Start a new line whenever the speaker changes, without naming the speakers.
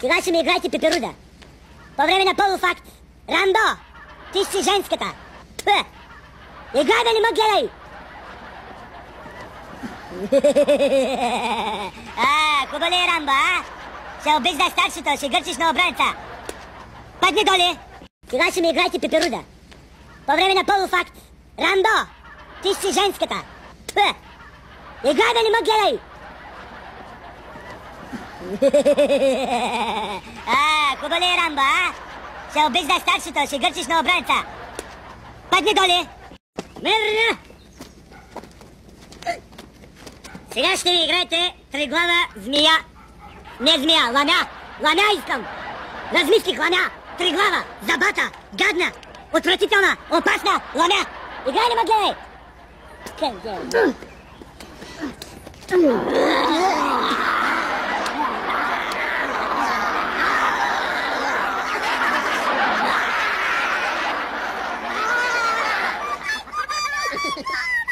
Сега ще ми играйте пеперуда. По време на полуфакт. Рандо! Ти си женската. Играй да не ме гледай! Хубаво ли е, Рамбо, а? Ще обиждаш старшото, ще гърчиш на обранеца. Падни долу! Сега ще ми играйте пеперуда. По време на полуфакт. Рандо! Ти си женската. Играй да не ме гледай! Хубаво ли е, Рамбо, а? Ще обиждаш старшото, ще гърчиш на обранеца. Падни долу! Сега ще ми играете триглава змия. Не змия, ламя. Ламя искам. Размислих, ламя. Триглава, забата, гадна, отвратителна, опасна, ламя. Играй, не ме гледай. Ha ha ha!